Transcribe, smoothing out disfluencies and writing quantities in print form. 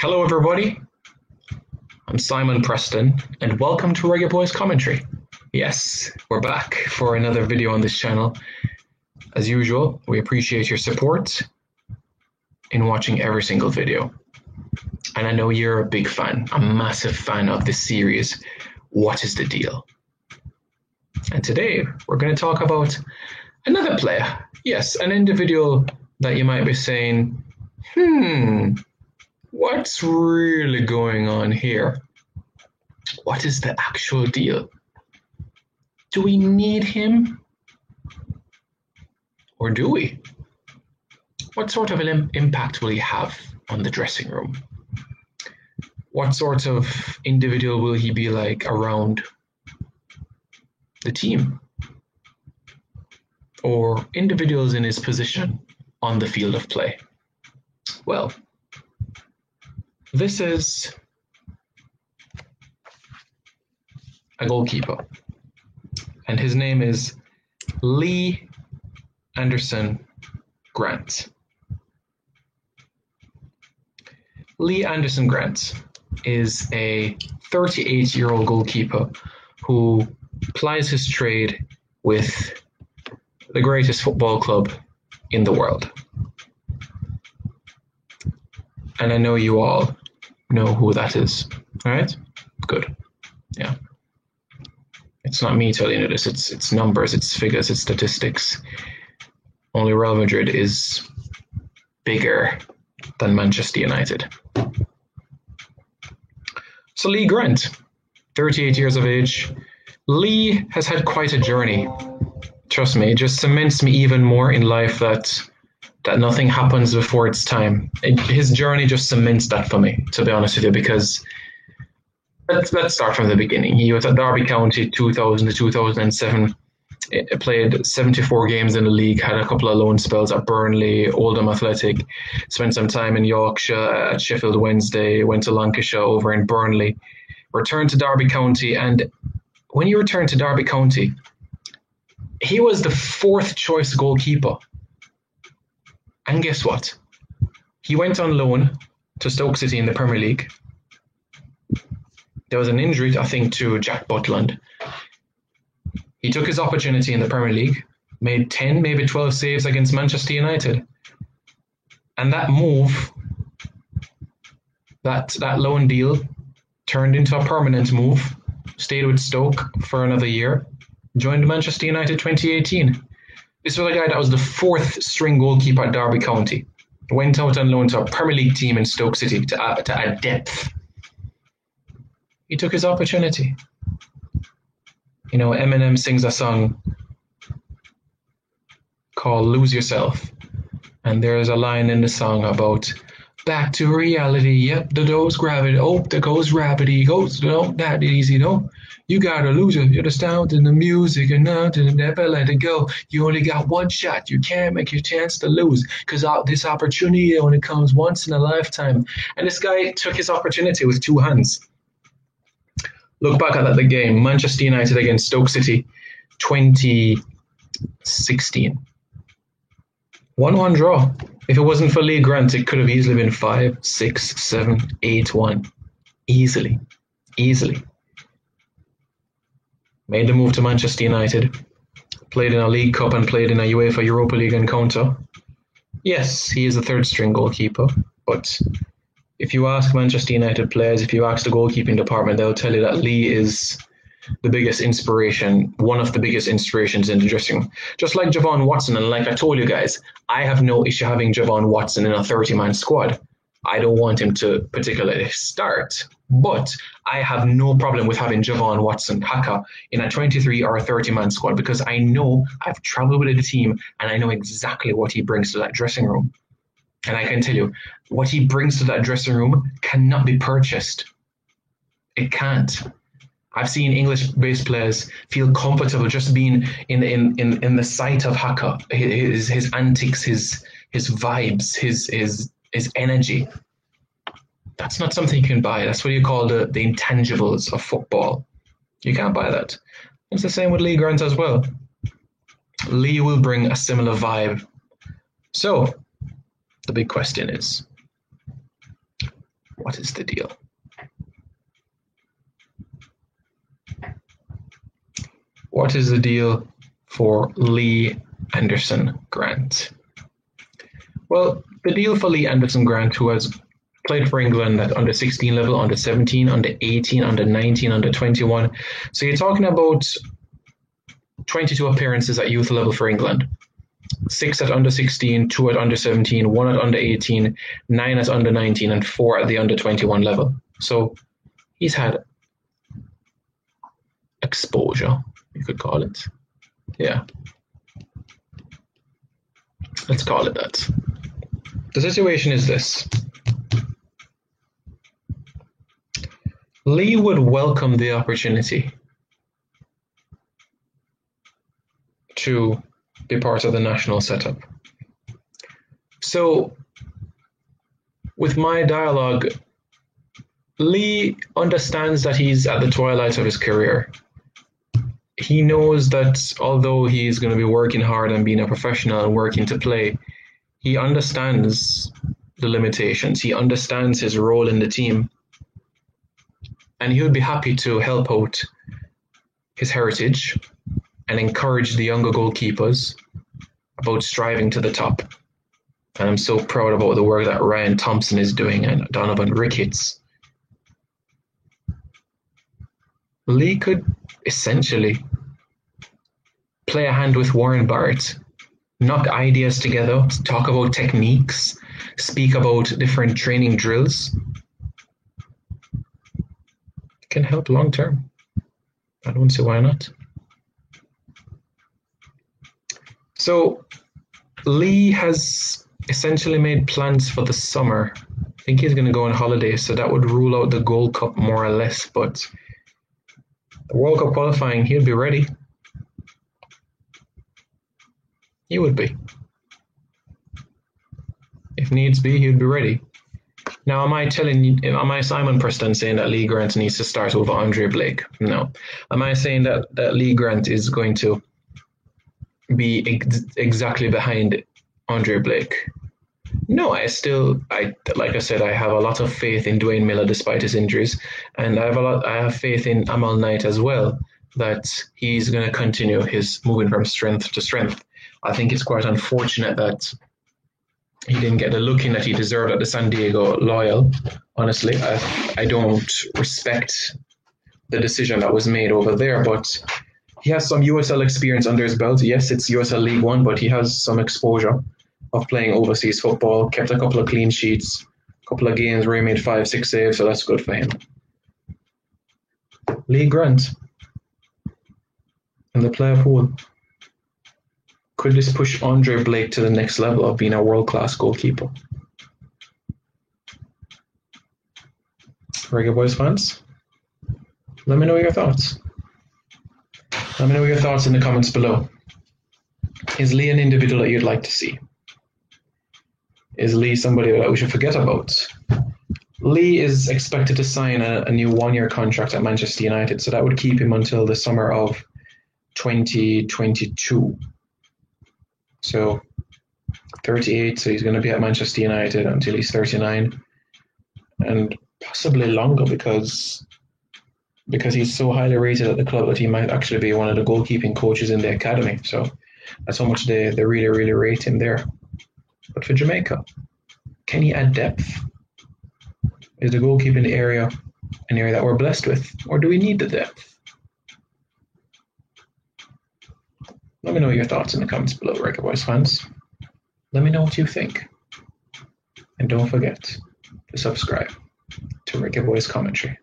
Hello, everybody. I'm Simon Preston, and welcome to Reggae Boys Commentary. Yes, we're back for another video on this channel. As usual, we appreciate your support in watching every single video. And I know you're a big fan, a massive fan of this series, What is the Deal? And today, we're going to talk about another player. Yes, an individual that you might be saying, what's really going on here? What is the actual deal? Do we need him? Or do we? What sort of an impact will he have on the dressing room? What sort of individual will he be like around the team? Or individuals in his position on the field of play? Well, this is a goalkeeper, and his name is Lee Anderson Grant. Lee Anderson Grant is a 38-year-old goalkeeper who plies his trade with the greatest football club in the world. And I know you all know who that is. All right? Good. Yeah. It's not me telling you this. It's numbers, it's figures, it's statistics. Only Real Madrid is bigger than Manchester United. So Lee Grant, 38 years of age. Lee has had quite a journey. Trust me, it just cements me even more in life that nothing happens before its time. His journey just cements that for me, to be honest with you, because let's start from the beginning. He was at Derby County 2000 to 2007. Played 74 games in the league, had a couple of loan spells at Burnley, Oldham Athletic, spent some time in Yorkshire at Sheffield Wednesday, went to Lancashire over in Burnley, returned to Derby County, and when he returned to Derby County, he was the fourth choice goalkeeper. And guess what? He went on loan to Stoke City in the Premier League. There was an injury, I think, to Jack Butland. He took his opportunity in the Premier League, made 10, maybe 12 saves against Manchester United. And that move, that loan deal, turned into a permanent move, stayed with Stoke for another year, joined Manchester United 2018. This was a guy that was the fourth string goalkeeper at Derby County. Went out on loan to a Premier League team in Stoke City to add depth. He took his opportunity. You know, Eminem sings a song called Lose Yourself. And there's a line in the song about back to reality. Yep, there goes gravity. Oh, there goes gravity. Goes, no, that easy, no. You gotta lose it. You're the sound in the music and nothing, never let it go. You only got one shot. You can't make your chance to lose because this opportunity only comes once in a lifetime. And this guy took his opportunity with two hands. Look back at the game, Manchester United against Stoke City, 2016. 1-1 draw. If it wasn't for Lee Grant, it could have easily been 5, 6, 7, 8-1. Easily. Made the move to Manchester United. Played in a League Cup and played in a UEFA Europa League encounter. Yes, he is a third string goalkeeper, but if you ask Manchester United players, if you ask the goalkeeping department, they'll tell you that Lee is the biggest inspiration, one of the biggest inspirations in the dressing room. Just like Javon Watson, and like I told you guys, I have no issue having Javon Watson in a 30-man squad. I don't want him to particularly start, but I have no problem with having Javon Watson, Haka, in a 23 or a 30-man squad because I know I've traveled with the team and I know exactly what he brings to that dressing room. And I can tell you, what he brings to that dressing room cannot be purchased. It can't. I've seen English-based players feel comfortable just being in the sight of Haka, his antics, his vibes, his energy. That's not something you can buy. That's what you call the intangibles of football. You can't buy that. It's the same with Lee Grant as well. Lee will bring a similar vibe. So, the big question is, What is the deal? What is the deal for Lee Anderson Grant? Well, the deal for Lee Anderson Grant, who has played for England at under 16 level, under 17, under 18, under 19, under 21. So you're talking about 22 appearances at youth level for England. 6 at under 16, 2 at under 17, 1 at under 18, 9 at under 19, and 4 at the under 21 level. So he's had exposure, you could call it. Yeah. Let's call it that. The situation is this. Lee would welcome the opportunity to be part of the national setup. So, with my dialogue, Lee understands that he's at the twilight of his career. He knows that although he's going to be working hard and being a professional and working to play, he understands the limitations. He understands his role in the team. And he would be happy to help out his heritage and encourage the younger goalkeepers about striving to the top. And I'm so proud about the work that Ryan Thompson is doing and Donovan Ricketts. Lee could essentially play a hand with Warren Barrett, knock ideas together, talk about techniques, speak about different training drills. It can help long term. I don't see why not. So Lee has essentially made plans for the summer. I think he's going to go on holiday, so that would rule out the Gold Cup more or less, but the World Cup qualifying, he'll be ready. He would be. If needs be, he'd be ready. Now, am I Simon Preston saying that Lee Grant needs to start over Andre Blake? No. Am I saying that Lee Grant is going to be exactly behind Andre Blake? No, like I said, I have a lot of faith in Dwayne Miller despite his injuries, and I have faith in Amal Knight as well, that he's going to continue his moving from strength to strength. I think it's quite unfortunate that he didn't get the looking that he deserved at the San Diego Loyal. Honestly, I don't respect the decision that was made over there, but he has some USL experience under his belt. Yes, it's USL League One, but he has some exposure of playing overseas football, kept a couple of clean sheets, a couple of games where he made 5-6 saves, so that's good for him. Lee Grant in the player pool. Could this push Andre Blake to the next level of being a world-class goalkeeper? Reggae Boys fans, let me know your thoughts. Let me know your thoughts in the comments below. Is Lee an individual that you'd like to see? Is Lee somebody that we should forget about? Lee is expected to sign a new one-year contract at Manchester United, so that would keep him until the summer of 2022. So 38, so he's going to be at Manchester United until he's 39, and possibly longer because he's so highly rated at the club that he might actually be one of the goalkeeping coaches in the academy. So that's how much they really, really rate him there. But for Jamaica, can he add depth? Is the goalkeeping area an area that we're blessed with, or do we need the depth? Let me know your thoughts in the comments below, Reggae Boys fans. Let me know what you think. And don't forget to subscribe to Reggae Boys Commentary.